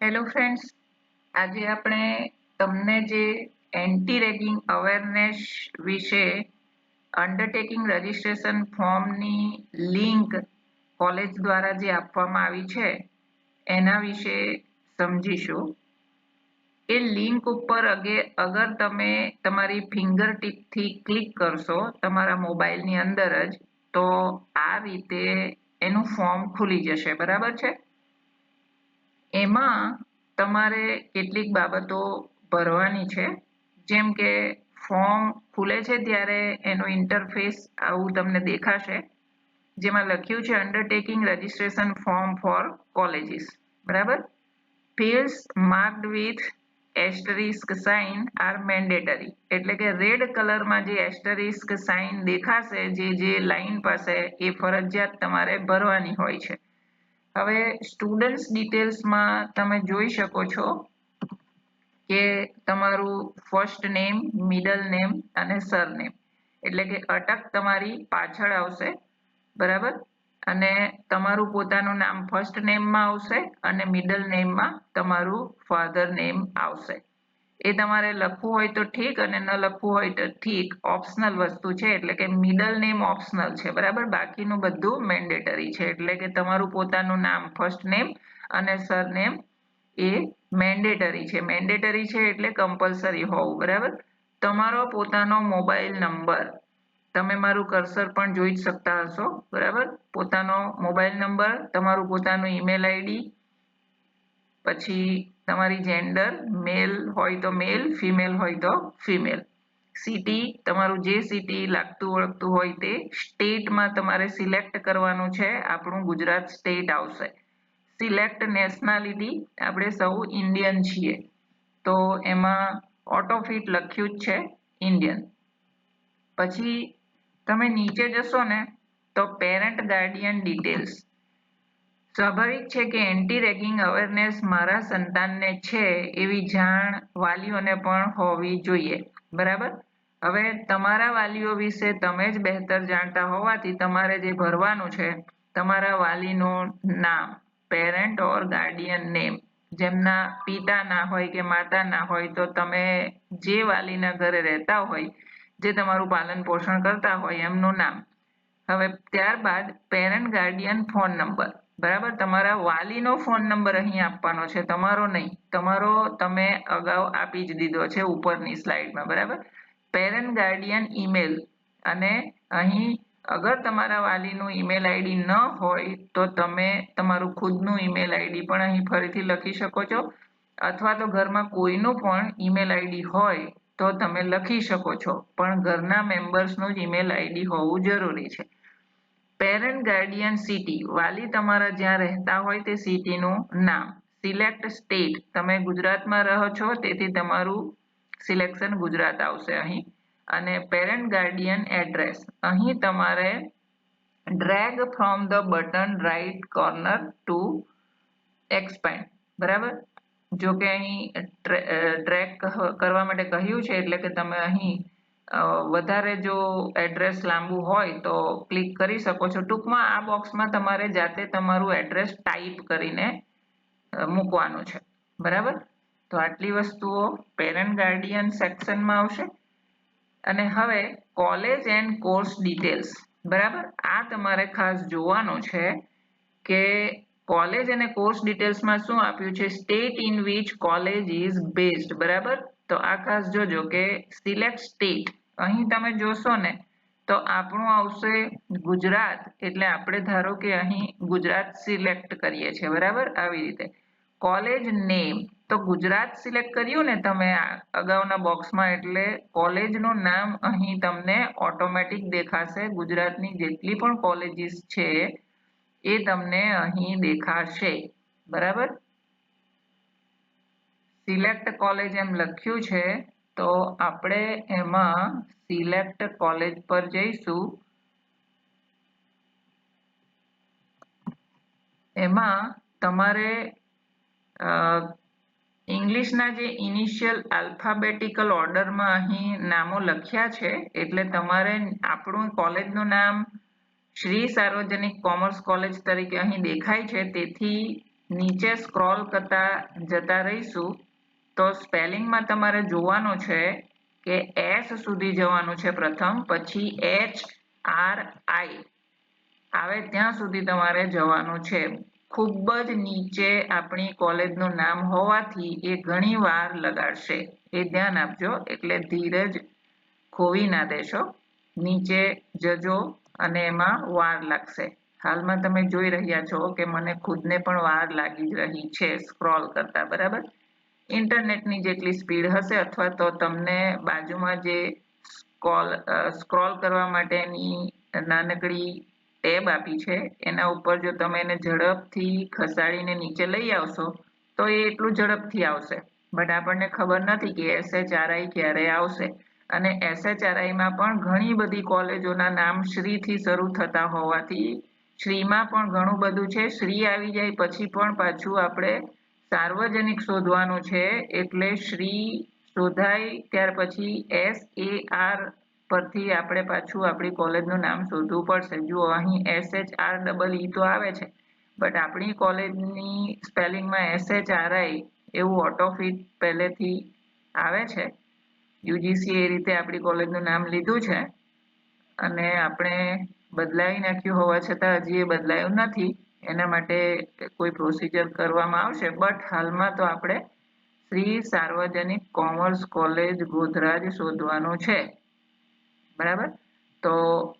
Hello friends, આજે આપણે તમને જે એન્ટી રેગિંગ અવેરનેસ વિશે અંડરટેકિંગ રજિસ્ટ્રેશન ફોર્મની લિંક કોલેજ દ્વારા જે આપવામાં આવી છે એના વિશે સમજીશું. એ લિંક ઉપર અગર તમે તમારી ફિંગર ટીપથી ક્લિક કરશો તમારા મોબાઈલની અંદર જ, તો આ રીતે એનું ફોર્મ ખુલી જશે. બરાબર છે. એમાં તમારે કેટલીક બાબતો ભરવાની છે, જેમ કે ફોર્મ ખુલે છે ત્યારે એનું ઇન્ટરફેસ આવું તમને દેખાશે, જેમાં લખ્યું છે undertaking registration form for colleges. બરાબર. Fields marked with asterisk sign are mandatory, એટલે કે રેડ કલરમાં જે એસ્ટરિસ્ક સાઇન દેખાશે, જે લાઈન પાસે, એ ફરજિયાત તમારે ભરવાની હોય છે. હવે સ્ટુડન્ટ્સ ડિટેલ્સમાં તમે જોઈ શકો છો કે તમારું ફર્સ્ટ નેમ, મિડલ નેમ અને સરનેમ, એટલે કે અટક તમારી પાછળ આવશે. બરાબર. અને તમારું પોતાનું નામ ફર્સ્ટ નેમમાં આવશે અને મિડલ નેમમાં તમારું ફાધર નેમ આવશે. એ તમારે લખવું હોય તો ઠીક, અને ન લખવું હોય તો ઠીક, ઓપ્શનલ વસ્તુ છે, એટલે કે મિડલ નેમ ઓપ્શનલ છે. બરાબર. બાકીનું બધું મેન્ડેટરી છે, એટલે કે તમારું પોતાનું નામ ફર્સ્ટ નેમ અને સરનેમ એ મેન્ડેટરી છે. મેન્ડેટરી છે એટલે કમ્પલસરી હોવું. બરાબર. તમારો પોતાનો મોબાઈલ નંબર, તમે મારું કર્સર પણ જોઈ શકતા હશો. બરાબર. પોતાનો મોબાઈલ નંબર, તમારું પોતાનું ઈમેલ આઈડી, પછી તમારી જેન્ડર, મેલ હોય તો મેલ, ફિમેલ હોય તો ફિમેલ, સિટી, તમારું જે સિટી લાગતું ઓળખતું હોય તે, સ્ટેટમાં તમારે સિલેક્ટ કરવાનું છે. આપણું ગુજરાત સ્ટેટ આવશે. સિલેક્ટ નેશનાલિટી, આપણે સૌ ઇન્ડિયન છીએ, તો એમાં ઓટોફિટ લખ્યું જ છે ઇન્ડિયન. પછી તમે નીચે જશો ને તો પેરેન્ટ ગાર્ડિયન ડિટેલ્સ. સ્વાભાવિક છે કે એન્ટી રેગિંગ અવેરનેસ મારા સંતાનને છે એવી જાણ વાલીઓને પણ હોવી જોઈએ. બરાબર. હવે તમારા વાલીઓ વિશે તમે જ બહેતર જાણતા હોવાથી તમારે જે ભરવાનું છે, તમારા વાલીનું નામ, પેરેન્ટ ઓર ગાર્ડિયન નેમ. જેમના પિતા ના હોય કે માતા ના હોય તો તમે જે વાલીના ઘરે રહેતા હોય, જે તમારું પાલન પોષણ કરતા હોય, એમનું નામ. હવે ત્યારબાદ પેરેન્ટ ગાર્ડિયન ફોન નંબર. બરાબર. તમારા વાલીનો ફોન નંબર અહીં આપવાનો છે, તમારો નહીં. તમારો તમે અગાઉ આપી જ દીધો છે ઉપરની સ્લાઇડમાં. બરાબર. પેરેન્ટ ગાર્ડિયન ઈમેલ, અને અહીં અગર તમારા વાલીનું ઈમેલ આઈડી ન હોય તો તમે તમારું ખુદનું ઈમેલ આઈડી પણ અહીં ફરીથી લખી શકો છો, અથવા તો ઘરમાં કોઈનું પણ ઈમેલ આઈડી હોય તો તમે લખી શકો છો, પણ ઘરના મેમ્બર્સનું જ ઈમેલ આઈડી હોવું જરૂરી છે. પેરેન્ટ ગાર્ડિયન સિટી, વાલી તમારા જ્યાં રહેતા હોય તે સિટીનું નામ. સિલેક્ટ સ્ટેટ, તમે ગુજરાતમાં રહો છો તેથી તમારું સિલેક્શન ગુજરાત આવશે અહીં. અને પેરેન્ટ ગાર્ડિયન એડ્રેસ, અહીં તમારે drag from the button right corner to expand. બરાબર. જો કે અહીં ડ્રેગ કરવા માટે કહ્યું છે, એટલે કે તમે અહીં વધારે જો એડ્રેસ લાંબુ હોય તો ક્લિક કરી શકો છો. ટૂંકમાં આ બોક્સમાં તમારે જાતે તમારું એડ્રેસ ટાઈપ કરીને મૂકવાનું છે. બરાબર. તો આટલી વસ્તુઓ પેરેન્ટ ગાર્ડિયન સેક્શનમાં આવશે. અને હવે કોલેજ એન્ડ કોર્સ ડિટેલ્સ. બરાબર. આ તમારે ખાસ જોવાનું છે કે કોલેજ અને કોર્સ ડિટેલ્સમાં શું આપ્યું છે. State in which college is based. બરાબર. તો આ ખાસ જોજો કે સિલેક્ટ સ્ટેટ, અહીં તમે જોશો ને તો આપણું આવશે ગુજરાત, એટલે આપણે ધારો કે અહીં ગુજરાત સિલેક્ટ કરીએ છીએ. બરાબર. આવી રીતે કોલેજ નેમ, તો ગુજરાત સિલેક્ટ કર્યું ને તમે અગાઉના બોક્સમાં, એટલે કોલેજનું નામ અહીં તમને ઓટોમેટિક દેખાશે. ગુજરાતની જેટલી પણ કોલેજીસ છે એ તમને અહીં દેખાશે. બરાબર. સિલેક્ટ કોલેજ એમ લખ્યું છે, તો આપણે એમાં સિલેક્ટ કોલેજ પર જઈશું. એમાં તમારે ઇંગ્લિશના જે ઇનિશિયલ આલ્ફાબેટિકલ ઓર્ડરમાં અહીં નામો લખ્યા છે, એટલે તમારે આપણું કોલેજનું નામ શ્રી સાર્વજનિક કોમર્સ કોલેજ તરીકે અહીં દેખાય છે, તેથી નીચે સ્ક્રોલ કરતા જતા રહીશું તો સ્પેલિંગમાં તમારે જોવાનું છે કે એસ સુધી જવાનું છે પ્રથમ, પછી HRI આવે ત્યાં સુધી તમારે જવાનું છે. ખૂબ જ નીચે આપણી કોલેજનું નામ હોવાથી એ ઘણી વાર લગાડશે, એ ધ્યાન આપજો. એટલે ધીરજ ખોવી ના દેશો, નીચે જજો અને એમાં વાર લાગશે. હાલમાં તમે જોઈ રહ્યા છો કે મને ખુદને પણ વાર લાગી રહી છે સ્ક્રોલ કરતા. બરાબર, ઇન્ટરનેટની જેટલી સ્પીડ હશે અથવા તો તમને બાજુમાં જે સ્ક્રોલ કરવા માટેની નાનકડી ટેબ આપી છે એના ઉપર જો તમે એને ઝડપથી ખસાડીને નીચે લઈ આવશો તો એ એટલું ઝડપથી આવશે. બટ આપણને ખબર નથી કે SHRI ક્યારે આવશે. અને SHRI માં પણ ઘણી બધી કોલેજોના નામ શ્રી થી શરૂ થતા હોવાથી શ્રીમાં પણ ઘણું બધું છે. શ્રી આવી જાય પછી પણ પાછું આપણે સાર્વજનિક શોધવાનું છે. એટલે શ્રી શોધાય ત્યાર પછી SAR પરથી આપણે પાછું આપણી કોલેજનું નામ શોધવું પડશે. જુઓ અહીં SHREE તો આવે છે, બટ આપણી કોલેજની સ્પેલિંગમાં SHRI એવું ઓટોફિટ પહેલેથી આવે છે. UGC એ રીતે આપણી કોલેજનું નામ લીધું છે અને આપણે બદલાવી નાખ્યું હોવા છતાં હજી એ બદલાયું નથી. એના માટે કોઈ પ્રોસિજર કરવામાં આવશે. બટ હાલમાં તો આપણે શ્રી સાર્વજનિક કોમર્સ કોલેજ ગોધરાજ શોધવાનું છે. બરાબર, તો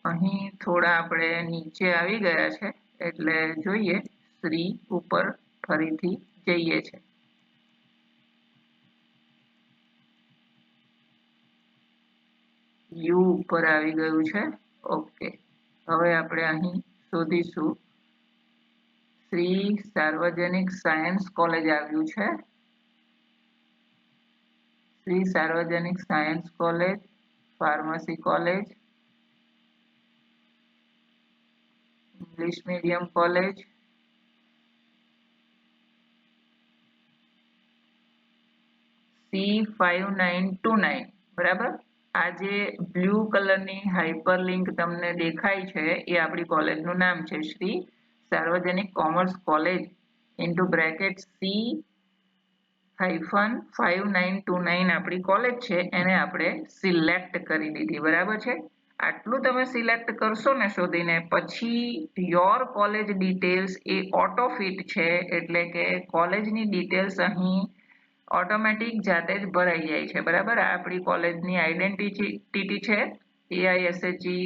અહીં થોડા આપણે નીચે આવી ગયા છે એટલે જોઈએ શ્રી ઉપર ફરીથી જઈએ છે. યુ ઉપર આવી ગયું છે. ઓકે, હવે આપણે અહીં શોધીશું શ્રી સાર્વજનિક સાયન્સ કોલેજ આવ્યું છે. શ્રી સાર્વજનિક science college, pharmacy college, English medium college, C5929. બરાબર, આ જે બ્લુ કલરની હાઇપરલિંક તમને દેખાય છે એ આપણી કોલેજનું નામ છે, શ્રી સાર્વજનિક commerce college into bracket C-5929 આપણી કોલેજ છે. એને આપણે સિલેક્ટ કરી દીધી. બરાબર છે, આટલું તમે સિલેક્ટ કરશો ને શોધીને, પછી યોર કોલેજ ડિટેલ્સ એ ઓટોફિટ છે. એટલે કે કોલેજની ડિટેલ્સ અહીં ઓટોમેટિક જાતે જ ભરાઈ જાય છે. બરાબર, આ આપણી કોલેજની આઈડેન્ટિટી છે. AISHE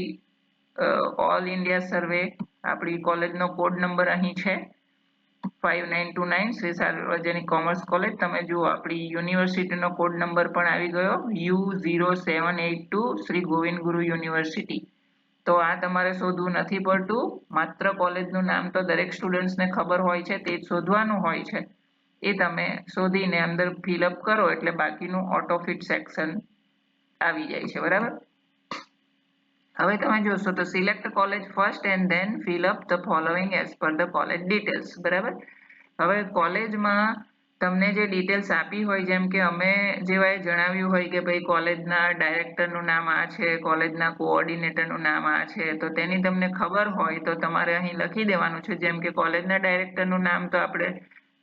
ઓલ ઇન્ડિયા સર્વે આપણી કોલેજનો કોડ નંબર અહીં છે 5929 શ્રી સાર્વજનિક કોમર્સ કોલેજ. તમે જુઓ આપણી યુનિવર્સિટીનો કોડ નંબર પણ આવી ગયો U0782 શ્રી ગોવિંદ ગુરુ યુનિવર્સિટી. તો આ તમારે શોધવું નથી પડતું. માત્ર કોલેજનું નામ તો દરેક સ્ટુડન્ટ્સને ખબર હોય છે, તે જ શોધવાનું હોય છે. એ તમે શોધીને અંદર ફિલઅપ કરો એટલે બાકીનું ઓટોફિટ સેક્શન આવી જાય છે. બરાબર, હવે તમે જોશો તો select college first and then fill up the following as per the college details. બરાબર, હવે કોલેજમાં તમને જે ડિટેલ્સ આપી હોય, જેમ કે અમે જેવાએ જણાવ્યું હોય કે ભાઈ કોલેજના ડાયરેક્ટરનું નામ આ છે, કોલેજના કોઓર્ડિનેટરનું નામ આ છે, તો તેની તમને ખબર હોય તો તમારે અહીં લખી દેવાનું છે. જેમ કે કોલેજના ડાયરેક્ટરનું નામ તો આપણે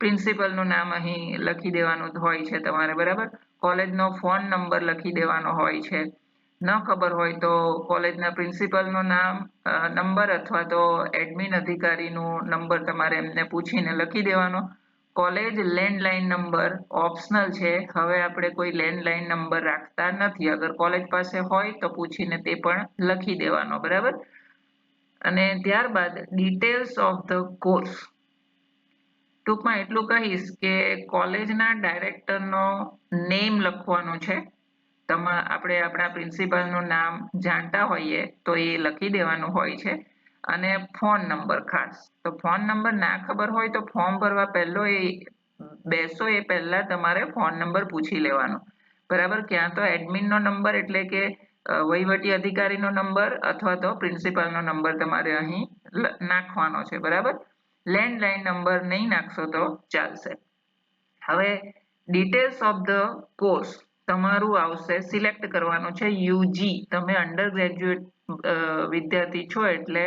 પ્રિન્સિપલનું નામ અહીં લખી દેવાનું હોય છે તમારે. બરાબર, કોલેજનો ફોન નંબર લખી દેવાનો હોય છે. ન ખબર હોય તો કોલેજના પ્રિન્સિપલનું નામ નંબર અથવા તો એડમિન અધિકારીનું નંબર તમારે એમને પૂછીને લખી દેવાનો. કોલેજ લેન્ડલાઇન નંબર ઓપ્શનલ છે. હવે આપણે કોઈ લેન્ડલાઇન નંબર રાખતા નથી. અગર કોલેજ પાસે હોય તો પૂછીને તે પણ લખી દેવાનો. બરાબર, અને ત્યારબાદ ડિટેલ્સ ઓફ ધ કોર્સ. ટૂંકમાં એટલું કહીશ કે કોલેજના ડાયરેક્ટરનો નેમ લખવાનો છે. આપણે આપણા પ્રિન્સિપલનું નામ જાણતા હોઈએ તો એ લખી દેવાનું હોય છે. અને ફોન નંબર ખાસ તો ફોન નંબર ના ખબર હોય તો ફોર્મ ભરવા પહેલો એ બેસો એ પહેલા તમારે ફોન નંબર પૂછી લેવાનો. બરાબર, ક્યાં તો એડમિનનો નંબર એટલે કે વહીવટી અધિકારીનો નંબર અથવા તો પ્રિન્સિપાલનો નંબર તમારે અહીં નાખવાનો છે. બરાબર, લેન્ડલાઇન નંબર નહીં નાખશો તો ચાલશે. હવે ડિટેલ્સ ઓફ ધ કોર્સ તમારું આવશે, સિલેક્ટ કરવાનું છે UG. તમે અંડર ગ્રેજ્યુએટ વિદ્યાર્થી છો એટલે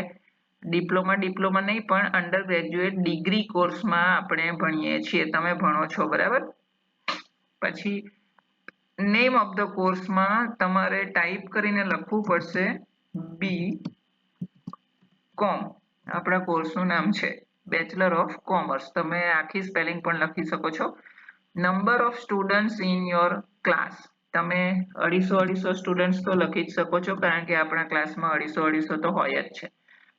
ડિપ્લોમા નહીં પણ અંડર ગ્રેજ્યુએટ ડિગ્રી કોર્સમાં આપણે ભણીએ છીએ, તમે ભણો છો, બરાબર. પછી નેમ ઓફ ધ કોર્સમાં તમારે ટાઈપ કરીને લખવું પડશે BCom. આપણા કોર્સનું નામ છે બેચલર ઓફ કોમર્સ. તમે આખી સ્પેલિંગ પણ લખી શકો છો. Number of students in your class, તમે 250 સ્ટુડન્ટ્સ તો લખી જ શકો છો, કારણ કે આપણા ક્લાસમાં 250 તો હોય જ છે,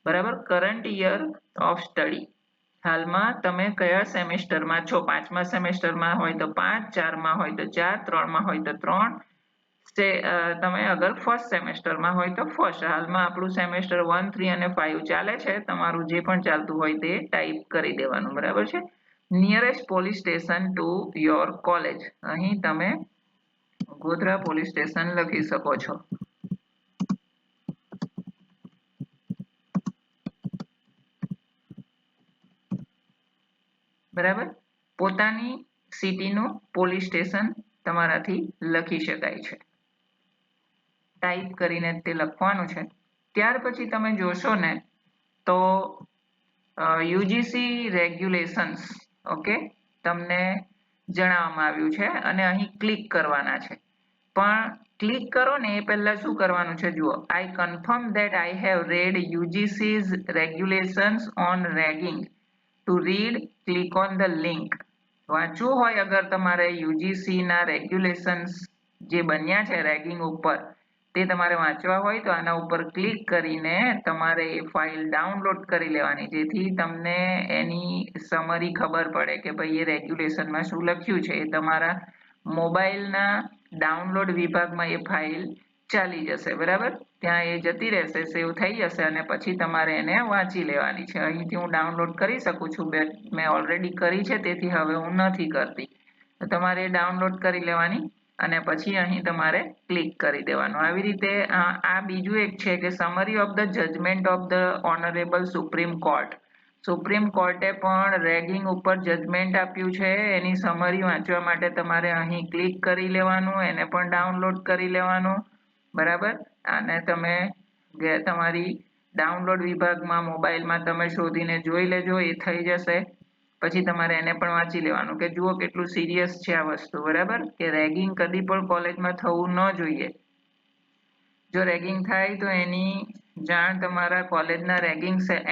બરાબર. કરંટ યર ઓફ સ્ટડી, હાલમાં તમે કયા સેમેસ્ટરમાં છો. 5મા સેમેસ્ટરમાં હોય તો 5, 4માં હોય તો 4, 3માં હોય તો 3. તમે અગર ફર્સ્ટ સેમેસ્ટરમાં હોય તો ફર્સ્ટ. હાલમાં આપણું સેમેસ્ટર 1, 3 અને 5 ચાલે છે. તમારું જે પણ ચાલતું હોય તે ટાઈપ કરી દેવાનું, બરાબર છે. Nearest police station two your college, અહીં તમે ગોધરા પોલીસ સ્ટેશન લખી શકો છો, બરાબર. પોતાની સિટીનું પોલીસ સ્ટેશન તમારાથી લખી શકાય છે, ટાઈપ કરીને તે લખવાનું છે. ત્યાર પછી તમે જોશો ને તો યુજીસી રેગ્યુલેશન્સ, ઓકે, તમને જણાવવામાં આવ્યું છે અને અહીં ક્લિક કરવાના છે. પણ ક્લિક કરો ને એ પહેલા શું કરવાનું છે, જુઓ. I confirm that I have read UGC's regulations on ragging. To read click on the link. વાંચવું હોય અગર તમારે યુજીસી ના રેગ્યુલેશન્સ જે બન્યા છે રેગિંગ ઉપર, તે તમારે વાંચવા હોય તો આના ઉપર ક્લિક કરીને તમારે એ ફાઇલ ડાઉનલોડ કરી લેવાની, જેથી તમને એની સમરી ખબર પડે કે ભાઈ એ રેગ્યુલેશનમાં શું લખ્યું છે. એ તમારા મોબાઈલના ડાઉનલોડ વિભાગમાં એ ફાઇલ ચાલી જશે, બરાબર. ત્યાં એ જતી રહેશે, સેવ થઈ જશે અને પછી તમારે એને વાંચી લેવાની છે. અહીંથી હું ડાઉનલોડ કરી શકું છું, મેં ઓલરેડી કરી છે, તેથી હવે હું નથી કરતી. તો તમારે ડાઉનલોડ કરી લેવાની અને પછી અહીં તમારે ક્લિક કરી દેવાનું. આવી રીતે આ બીજું એક છે કે summary of the judgement of the honourable supreme court. Supreme કોર્ટે પણ રેગિંગ ઉપર જજમેન્ટ આપ્યું છે, એની સમરી વાંચવા માટે તમારે અહીં ક્લિક કરી લેવાનું, એને પણ ડાઉનલોડ કરી લેવાનું, બરાબર. અને તમે તમારી ડાઉનલોડ વિભાગમાં મોબાઈલમાં તમે શોધીને જોઈ લેજો, એ થઈ જશે. પછી તમારે એને પણ વાંચી લેવાનું કે જુઓ કેટલું સિરિયસ છે આ વસ્તુ, બરાબર. કે રેગિંગ કદી પણ કોલેજમાં થવું ન જોઈએ. જો રેગિંગ થાય તો એની જાણ તમારા કોલેજના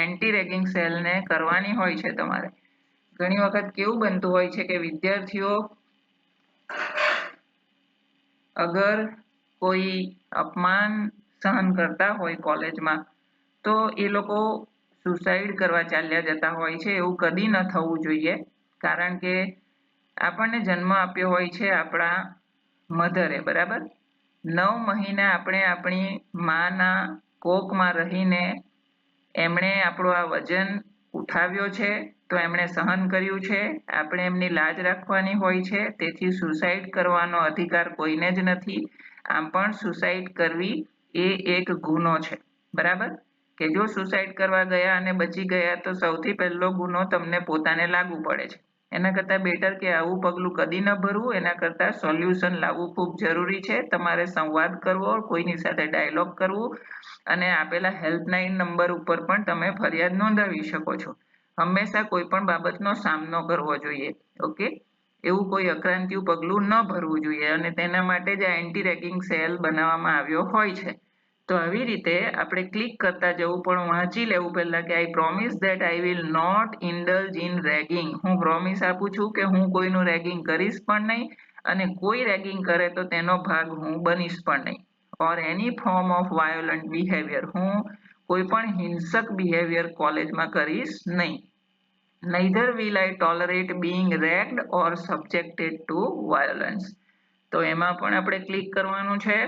એન્ટી રેગિંગ સેલને કરવાની હોય છે તમારે. ઘણી વખત કેવું બનતું હોય છે કે વિદ્યાર્થીઓ અગર કોઈ અપમાન સહન કરતા હોય કોલેજમાં, તો એ લોકો સુસાઇડ કરવા ચાલ્યા જતા હોય છે. એવું કદી ન થવું જોઈએ, કારણ કે આપણને જન્મ આપ્યો હોય છે આપણા મધરે, બરાબર. 9 મહિના આપણે આપણી માના કોખમાં રહીને એમણે આપણો આ વજન ઉઠાવ્યો છે, તો એમણે સહન કર્યું છે. આપણે એમની લાજ રાખવાની હોય છે, તેથી સુસાઇડ કરવાનો અધિકાર કોઈને જ નથી. આમ પણ સુસાઇડ કરવી એ એક ગુનો છે, બરાબર. કે જો સુસાઇડ કરવા ગયા અને બચી ગયા તો સૌથી પહેલો ગુનો તમને પોતાને લાગુ પડે છે. એના કરતાં બેટર કે આવું પગલું કદી ન ભરવું, એના કરતાં સોલ્યુશન લાવવું ખૂબ જરૂરી છે. તમારે સંવાદ કરવો, કોઈની સાથે ડાયલોગ કરવું અને આપેલા હેલ્પલાઇન નંબર ઉપર પણ તમે ફરિયાદ નોંધાવી શકો છો. હંમેશા કોઈ પણ બાબતનો સામનો કરવો જોઈએ, ઓકે. એવું કોઈ અક્રાંતિયું પગલું ન ભરવું જોઈએ અને તેના માટે જ આ એન્ટી રેગિંગ સેલ બનાવવામાં આવ્યો હોય છે. તો આવી રીતે આપણે ક્લિક કરતા જવું, પણ વાંચી લેવું પહેલા કે I promise that I will not indulge in ragging. હું પ્રોમિસ આપું છું કે હું કોઈનું રેગિંગ કરીશ પણ નહીં અને કોઈ રેગિંગ કરે તો તેનો ભાગ હું બનીશ પણ નહીં. ઓર એની ફોર્મ ઓફ વાયોલન્ટ બિહેવિયર, હું કોઈ પણ હિંસક બિહેવિયર કોલેજમાં કરીશ નહીં. neither will I tolerate being ragged or subjected to violence. તો એમાં પણ આપણે ક્લિક કરવાનું છે.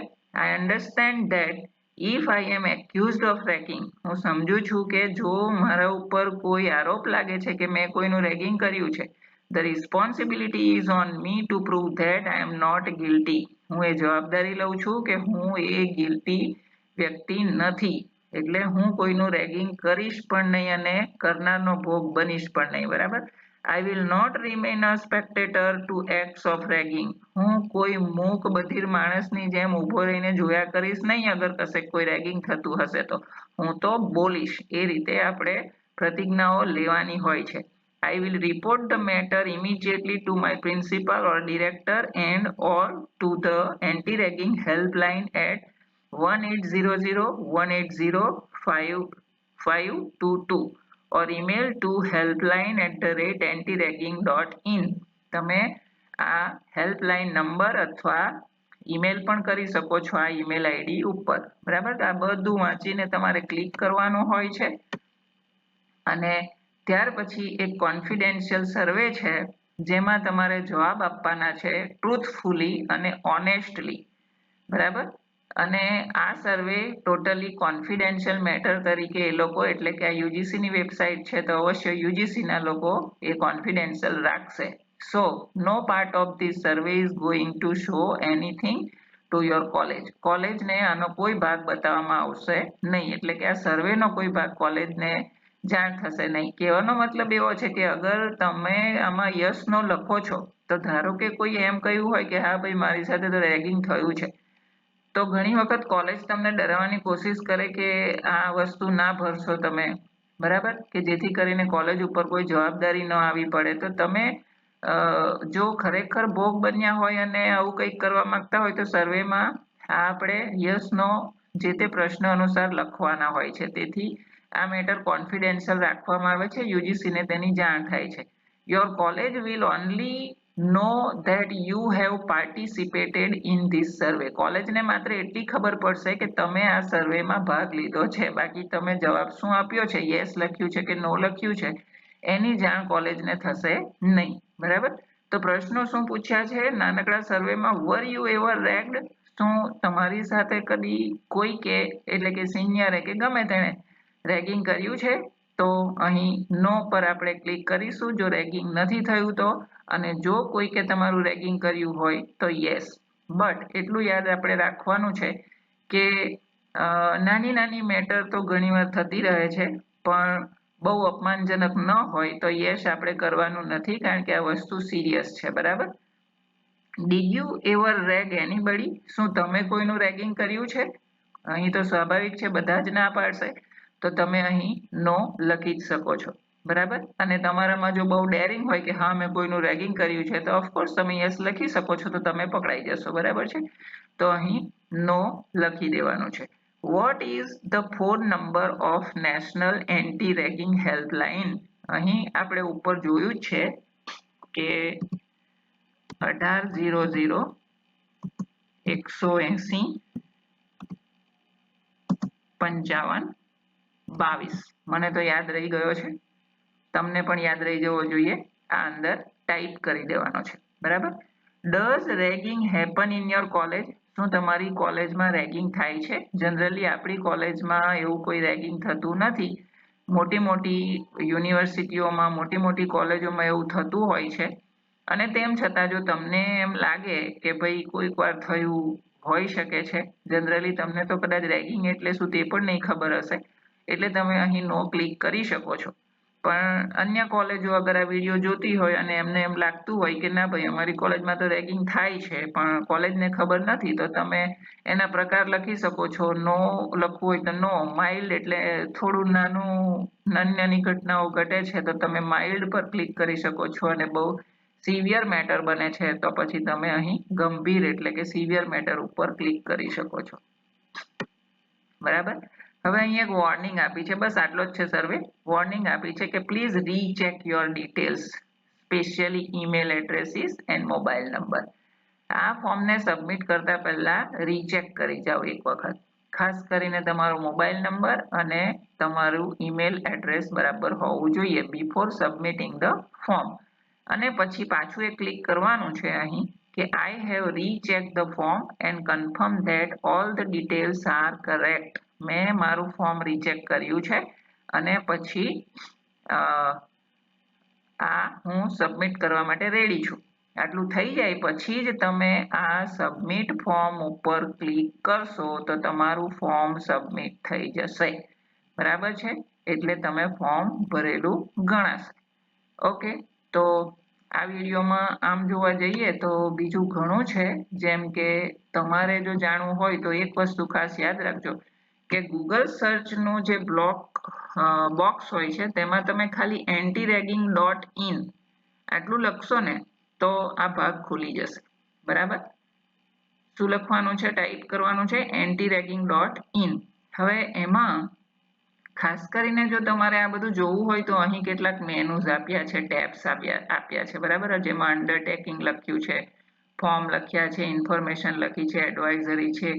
I understand that if I am accused of ragging, હું સમજુ છું કે જો મારા ઉપર કોઈ આરોપ લાગે છે કે મેં કોઈનું રેગિંગ કર્યું છે, the responsibility is on me to prove that I am not guilty. હું એ જવાબદારી લઉં છું કે હું એ ગિલ્ટી વ્યક્તિ નથી, એટલે હું કોઈનું રેગિંગ કરીશ પણ નહીં અને કરનારનો ભોગ બનીશ પણ નહીં, બરાબર. I will not remain a spectator to acts of ragging. હું કોઈ મૂક બધિર માણસની જેમ ઊભો રહીને જોયા કરીશ નહીં અગર કશે કોઈ રેગિંગ થતું હશે તો હું તો બોલીશ. એ રીતે આપણે પ્રતિજ્ઞાઓ લેવાની હોય છે. I will report the matter immediately to my principal or director and or to the anti-ragging helpline at 1800180522 or email to helpline@antiragging.in. તમે આ હેલ્પલાઇન નંબર અથવા ઈમેલ પણ કરી શકો છો આ ઈમેલ આઈડી ઉપર. બરાબર, આ બધું વાંચીને તમારે ક્લિક કરવાનું હોય છે અને ત્યાર પછી એક કોન્ફિડેન્શિયલ સર્વે છે જેમાં તમારે જવાબ આપવાના છે ટ્રુથફુલી અને ઓનેસ્ટલી. બરાબર, અને આ સર્વે ટોટલી કોન્ફિડેન્શિયલ મેટર તરીકે એ લોકો એટલે કે આ યુજીસી ની વેબસાઇટ છે તો અવશ્ય યુજીસી ના લોકો એ કોન્ફિડેન્શિયલ રાખશે. So no part of this survey is going to show anything to your college. કોલેજને આનો કોઈ ભાગ બતાવવામાં આવશે નહીં, એટલે કે આ સર્વેનો કોઈ ભાગ કોલેજને જાણ થશે નહીં. કહેવાનો મતલબ એવો છે કે અગર તમે આમાં યસ નો લખો છો તો ધારો કે કોઈ એમ કહ્યું હોય કે હા ભાઈ મારી સાથે તો રેગિંગ થયું છે તો ઘણી વખત કોલેજ તમને ડરાવવાની કોશિશ કરે કે આ વસ્તુ ના ભરશો તમે. બરાબર, કે જેથી કરીને કોલેજ ઉપર કોઈ જવાબદારી ન આવી પડે. તો તમે જો ખરેખર ભોગ બન્યા હોય અને આવું કંઈક કરવા માંગતા હોય તો સર્વેમાં આપણે યસ નો જે તે પ્રશ્ન અનુસાર લખવાના હોય છે. તેથી આ મેટર કોન્ફિડેન્શિયલ રાખવામાં આવે છે, યુજીસી ને તેની જાણ થાય છે. Your college will only know that you have participated in this survey. કોલેજને માત્ર એટલી ખબર પડશે કે તમે આ સર્વેમાં ભાગ લીધો છે, બાકી તમે જવાબ શું આપ્યો છે, યસ લખ્યું છે કે નો લખ્યું છે, એની જાણ કોલેજને થશે નહીં. બરાબર, તો પ્રશ્નો શું પૂછ્યા છે નાનકડા સર્વેમાં? વર યુ એવર રેગ્ડ? શું તમારી સાથે કદી કોઈ કે એટલે કે સિનિયરે કે ગમે તેણે રેગિંગ કર્યું છે? તો અહીં નો પર આપણે ક્લિક કરીશું જો રેગિંગ નથી થયું તો, અને જો કોઈ કે તમારું રેગિંગ કર્યું હોય તો યસ. બટ એટલું યાદ આપણે રાખવાનું છે કે નાની નાની મેટર તો ઘણીવાર થતી રહે છે, પણ બહુ અપમાનજનક ન હોય તો યસ આપણે કરવાનું નથી, કારણ કે આ વસ્તુ સિરિયસ છે. બરાબર, did you ever rag anybody? શું તમે કોઈનું રેગિંગ કર્યું છે? અહીં તો સ્વાભાવિક છે બધા જ ના પાડશે, તો તમે અહીં નો લખી જ શકો છો. બરાબર, અને તમારામાં જો બહુ ડેરિંગ હોય કે હા મેં કોઈનું રેગિંગ કર્યું છે તો ઓફકોર્સ તમે યસ લખી શકો છો, તો તમે પકડાઈ જશો. બરાબર છે, તો અહીં નો લખી દેવાનું છે. What is the phone number of national anti ragging helpline? અહીં આપણે ઉપર જોયું જ છે કે 1800-180-55-22. મને તો યાદ રહી ગયો છે, તમને પણ યાદ રહી જવો જોઈએ. આ અંદર ટાઈપ કરી દેવાનો છે. બરાબર, does ragging happen in your college? શું તમારી કોલેજમાં રેગિંગ થાય છે? જનરલી આપણી કોલેજમાં એવું કોઈ રેગિંગ થતું નથી. મોટી મોટી યુનિવર્સિટીઓમાં, મોટી મોટી કોલેજોમાં એવું થતું હોય છે, અને તેમ છતાં જો તમને એમ લાગે કે ભાઈ કોઈક વાર થયું હોઈ શકે છે, જનરલી તમને તો કદાચ રેગિંગ એટલે શું તે પણ નહીં ખબર હશે, એટલે તમે અહીં નો ક્લિક કરી શકો છો. પણ અન્ય કોલેજો અગર આ વિડીયો જોતી હોય અને એમને એમ લાગતું હોય કે ના ભાઈ અમારી કોલેજમાં તો રેગિંગ થાય છે પણ કોલેજને ખબર નથી, તો તમે એના પ્રકાર લખી શકો છો. નો લખવું હોય તો નો, માઇલ્ડ એટલે થોડું નાની નાની ઘટનાઓ ઘટે છે તો તમે માઇલ્ડ પર ક્લિક કરી શકો છો, અને બહુ સિવિયર મેટર બને છે તો પછી તમે અહીં ગંભીર એટલે કે સિવિયર મેટર ઉપર ક્લિક કરી શકો છો. બરાબર, હવે અહીં એક વોર્નિંગ આપી છે, બસ આટલો જ છે સર્વે. વોર્નિંગ આપી છે કે please recheck your details, specially email addresses and mobile number. આ ફોર્મને સબમિટ કરતા પહેલા રીચેક કરી જાઓ એક વખત, ખાસ કરીને તમારો મોબાઈલ નંબર અને તમારું ઈમેલ એડ્રેસ બરાબર હોવું જોઈએ બિફોર સબમિટિંગ ધ ફોર્મ. અને પછી પાછું એ ક્લિક કરવાનું છે અહીં કે I have rechecked the form and confirmed that all the details are correct. મેં મારું ફોર્મ રીચેક કર્યું છે અને પછી આ હું સબમિટ કરવા માટે રેડી છું. આટલું થઈ જાય પછી જ તમે આ સબમિટ ફોર્મ ઉપર ક્લિક કરશો તો તમારું ફોર્મ સબમિટ થઈ જશે. બરાબર છે, એટલે તમે ફોર્મ ભરેલું ગણાશે. ઓકે, તો આ વિડીયોમાં આમ જોવા જઈએ તો બીજું ઘણું છે, જેમ કે તમારે જો જાણવું હોય તો એક વસ્તુ ખાસ યાદ રાખજો કે ગૂગલ સર્ચનું જે બોક્સ હોય છે તેમાં તમે ખાલી anti-ragging.in આટલું લખશો ને તો આ ભાગ ખુલી જશે. બરાબર, શું લખવાનું છે? ટાઈપ કરવાનું છે anti-ragging.in. હવે એમાં ખાસ કરીને જો તમારે આ બધું જોવું હોય તો અહીં કેટલાક મેનુઝ આપ્યા છે, ટેબ્સ આપ્યા છે. બરાબર, જેમાં અંડરટેકિંગ લખ્યું છે, ફોર્મ લખ્યા છે, ઇન્ફોર્મેશન લખી છે, એડવાઇઝરી છે,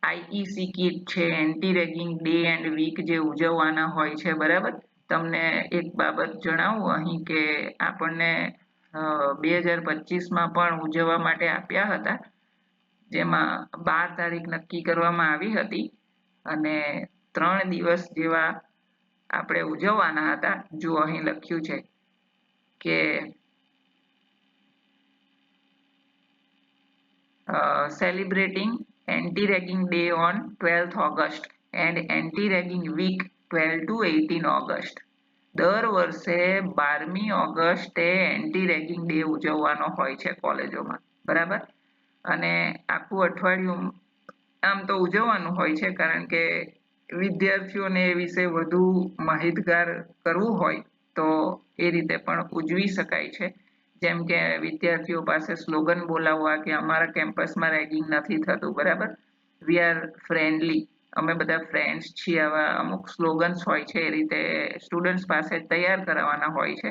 આઈઈસી કીટ છે, anti ragging day and week જે ઉજવવાના હોય છે. બરાબર, તમને એક બાબત જણાવું અહીં કે આપણને 2025માં પણ ઉજવવા માટે આપ્યા હતા, જેમાં 12 તારીખ નક્કી કરવામાં આવી હતી અને 3 દિવસ જેવા આપણે ઉજવવાના હતા. જો અહીં લખ્યું છે કે celebrating anti-ragging day on 12th August and anti-ragging week 12 to 18 August. દર વર્ષે 12મી ઓગસ્ટે એન્ટી રેગિંગ ડે ઉજવવાનો હોય છે કોલેજોમાં. બરાબર, અને આખું અઠવાડિયું આમ તો ઉજવવાનું હોય છે, કારણ કે વિદ્યાર્થીઓને એ વિશે વધુ માહિતગાર કરવું હોય તો એ રીતે પણ ઉજવી શકાય છે. જેમ કે વિદ્યાર્થીઓ પાસે સ્લોગન બોલાવવા કે અમારા કેમ્પસમાં રેગિંગ નથી થતું. બરાબર, વી આર ફ્રેન્ડલી, અમે બધા ફ્રેન્ડ્સ છીએ, આવા અમુક સ્લોગન્સ હોય છે, એ રીતે સ્ટુડન્ટ્સ પાસે તૈયાર કરાવવાના હોય છે.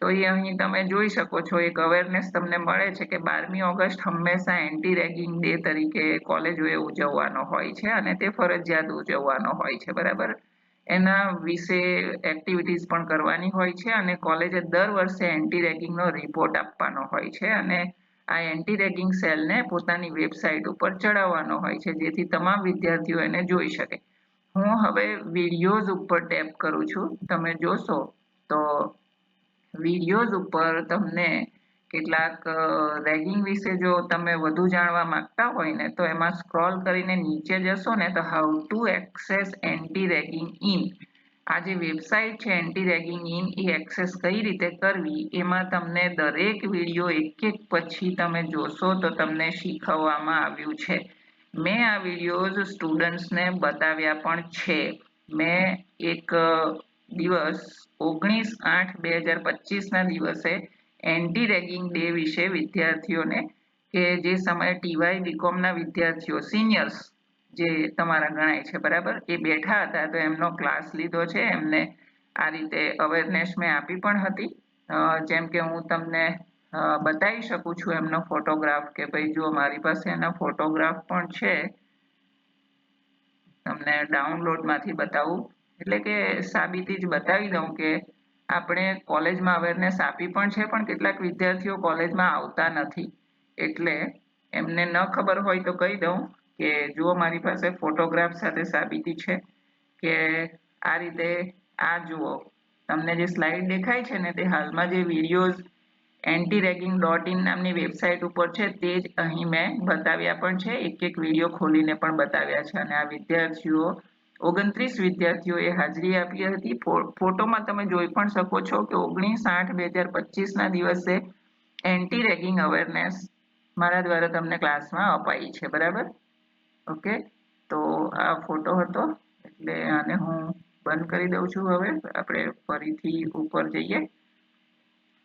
તો એ અહીં તમે જોઈ શકો છો, એક અવેરનેસ તમને મળે છે કે 12મી ઓગસ્ટ હંમેશા એન્ટી રેગિંગ ડે તરીકે કોલેજોએ ઉજવવાનો હોય છે અને તે ફરજિયાત ઉજવવાનો હોય છે. બરાબર, એના વિશે એક્ટિવિટીઝ પણ કરવાની હોય છે અને કોલેજે દર વર્ષે એન્ટી રેગિંગનો રિપોર્ટ આપવાનો હોય છે અને આ એન્ટી રેગિંગ સેલને પોતાની વેબસાઇટ ઉપર ચડાવવાનો હોય છે, જેથી તમામ વિદ્યાર્થીઓ એને જોઈ શકે. હું હવે વિડીયોઝ ઉપર ટેપ કરું છું. તમે જોશો તો વિડીયોઝ ઉપર તમને કેટલાક રેગિંગ વિશે જો તમે વધુ જાણવા માંગતા હોય ને તો એમાં સ્ક્રોલ કરીને નીચે જશો ને તો how to access anti ragging in, આ જે વેબસાઇટ છે anti ragging in, A access કઈ રીતે કરવી એમાં તમને દરેક વિડીયો એક એક પછી તમે જોશો તો તમને શીખવવામાં આવ્યું છે. મેં આ વિડીયોઝ સ્ટુડન્ટ્સને બતાવ્યા પણ છે. મેં એક દિવસ 19/8/2025ના દિવસે એન્ટી રેગિંગ ડે વિશે વિદ્યાર્થીઓને, કે જે સમયે ટીવાય બીકોમના વિદ્યાર્થીઓ સિનિયર્સ જે તમારા ગણાય છે, બરાબર, એ બેઠા હતા તો એમનો ક્લાસ લીધો છે. એમને આ રીતે અવેરનેસ મેં આપી પણ હતી. જેમ કે હું તમને બતાવી શકું છું એમનો ફોટોગ્રાફ, કે ભાઈ જો મારી પાસે એના ફોટોગ્રાફ પણ છે, તમને ડાઉનલોડમાંથી બતાવું, એટલે કે સાબિતી જ બતાવી દઉં કે આપણે કોલેજમાં અવેરનેસ આપી પણ છે, પણ કેટલાક વિદ્યાર્થીઓ કોલેજમાં આવતા નથી, એટલે એમને ન ખબર હોય તો કહી દઉં કે જુઓ મારી પાસે ફોટોગ્રાફ સાથે સાબિતી છે કે આ રીતે આ જુઓ, તમને જે સ્લાઇડ દેખાય છે ને તે હાલમાં જે વિડીયોઝ anti-ragging.in નામની વેબસાઇટ ઉપર છે તે જ અહીં મેં બતાવ્યા પણ છે, એક એક વિડીયો ખોલીને પણ બતાવ્યા છે. અને આ વિદ્યાર્થીઓ 29 વિદ્યાર્થીઓએ હાજરી આપી હતી. ફોટોમાં તમે જોઈ પણ શકો છો કે 19/8/2025ના દિવસે એન્ટી રેગિંગ અવેરનેસ મારા દ્વારા તમને ક્લાસમાં અપાઈ છે. બરાબર, ઓકે, તો આ ફોટો હતો, એટલે આને હું બંધ કરી દઉં છું. હવે આપણે ફરીથી ઉપર જઈએ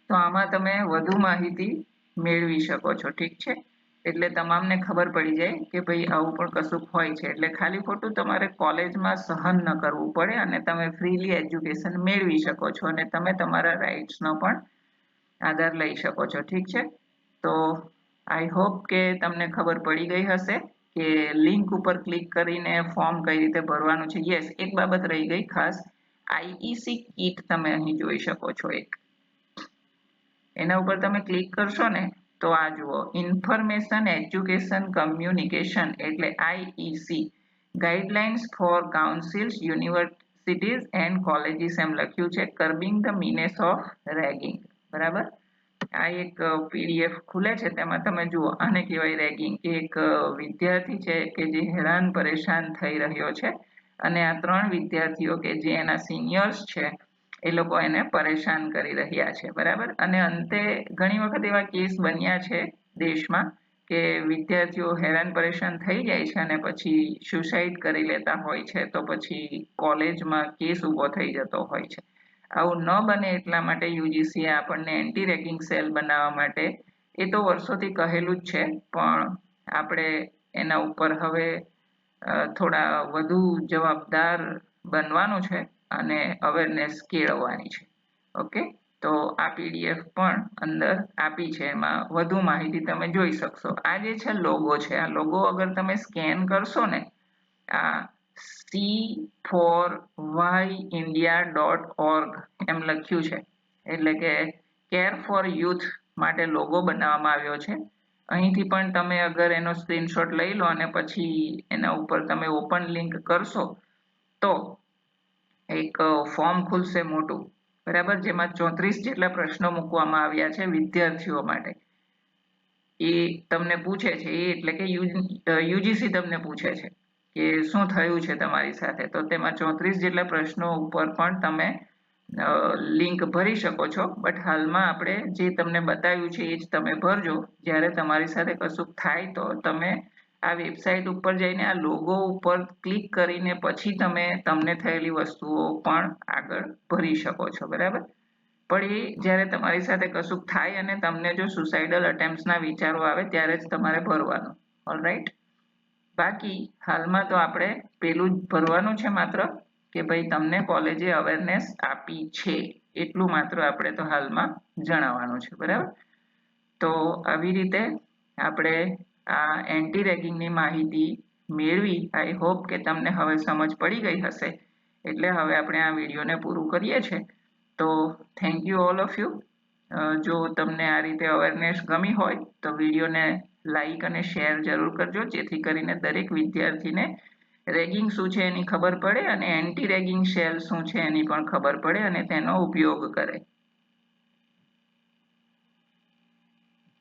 તો આમાં તમે વધુ માહિતી મેળવી શકો છો. ઠીક છે, એટલે તમામને ખબર પડી જાય કે ભાઈ આવું પણ કશુંક હોય છે, એટલે ખાલી ખોટું તમારે કોલેજમાં સહન ન કરવું પડે અને તમે ફ્રીલી એજ્યુકેશન મેળવી શકો છો અને તમે તમારા રાઇટ્સનો પણ આધાર લઈ શકો છો. ઠીક છે, તો આઈ હોપ કે તમને ખબર પડી ગઈ હશે કે લિંક ઉપર ક્લિક કરીને ફોર્મ કઈ રીતે ભરવાનું છે. યસ, એક બાબત રહી ગઈ ખાસ, આઈઈસી કીટ તમે અહીં જોઈ શકો છો. એના ઉપર તમે ક્લિક કરશો ને તો આ જુઓ, ઇન્ફોર્મેશન એજ્યુકેશન કમ્યુનિકેશન, એટલે IEC guidelines for councils universities and colleges એમ લખ્યું છે, curbing the menace of ragging. બરાબર, આ એક પીડીએફ ખુલે છે, તેમાં તમે જુઓ આને કહેવાય રેગિંગ. એક વિદ્યાર્થી છે કે જે હેરાન પરેશાન થઈ રહ્યો છે અને આ 3 વિદ્યાર્થીઓ કે જે એના સિનિયર્સ છે એ લોકો એને પરેશાન કરી રહ્યા છે, બરાબર. અને અંતે ઘણી વખત એવા કેસ બન્યા છે દેશમાં કે વિદ્યાર્થીઓ હેરાન પરેશાન થઈ જાય છે અને પછી સુસાઇડ કરી લેતા હોય છે, તો પછી કોલેજમાં કેસ ઊભો થઈ જતો હોય છે. આવું ન બને એટલા માટે યુજીસીએ આપણને એન્ટી રેગિંગ સેલ બનાવવા માટે, એ તો વર્ષોથી કહેલું જ છે, પણ આપણે એના ઉપર હવે થોડા વધુ જવાબદાર બનવાનું છે અને અવેરનેસ કેળવવાની છે. ઓકે, તો આ પીડીએફ પણ અંદર આપી છે, એમાં વધુ માહિતી તમે જોઈ શકશો. આ જે છે લોગો છે, આ લોગો અગર તમે સ્કેન કરશો ને, આ c4yindia.org એમ લખ્યું છે, એટલે કે કેર ફોર યુથ માટે લોગો બનાવવામાં આવ્યો છે. અહીંથી પણ તમે અગર એનો સ્ક્રીનશોટ લઈ લો અને પછી એના ઉપર તમે ઓપન લિંક કરશો તો એક ફોર્મ ખુલશે મોટું, બરાબર, જેમાં 34 જેટલા પ્રશ્નો મૂકવામાં આવ્યા છે વિદ્યાર્થીઓ માટે. એ તમને પૂછે છે, એ એટલે કે યુજીસી તમને પૂછે છે કે શું થયું છે તમારી સાથે, તો તેમાં 34 જેટલા પ્રશ્નો ઉપર પણ તમે લિંક ભરી શકો છો. બટ હાલમાં આપણે જે તમને બતાવ્યું છે એ જ તમે ભરજો. જ્યારે તમારી સાથે કશું થાય તો તમે આ વેબસાઇટ ઉપર જઈને આ લોગો ઉપર ક્લિક કરીને પછી તમે તમને થયેલી વસ્તુઓ પણ આગળ ભરી શકો છો, બરાબર. પણ એ જ્યારે તમારી સાથે કશું થાય અને તમને જો સુસાઇડલ અટેમ્પ્ટના વિચારો આવે ત્યારે જ તમારે ભરવાનું. ઓલરાઈટ, બાકી હાલમાં તો આપણે પેલું જ ભરવાનું છે માત્ર, કે ભાઈ તમને કોલેજે અવેરનેસ આપી છે એટલું માત્ર આપણે તો હાલમાં જણાવવાનું છે, બરાબર. તો આવી રીતે આપણે આ એન્ટી રેગિંગની માહિતી મેળવી. આઈ હોપ કે તમને હવે સમજ પડી ગઈ હશે. એટલે હવે આપણે આ વિડીયોને પૂરું કરીએ છીએ. તો thank you all of you. જો તમને આ રીતે અવેરનેસ ગમી હોય તો વિડીયોને લાઈક અને શેર જરૂર કરજો, જેથી કરીને દરેક વિદ્યાર્થીને રેગિંગ શું છે એની ખબર પડે અને એન્ટી રેગિંગ સેલ શું છે એની પણ ખબર પડે અને તેનો ઉપયોગ કરે.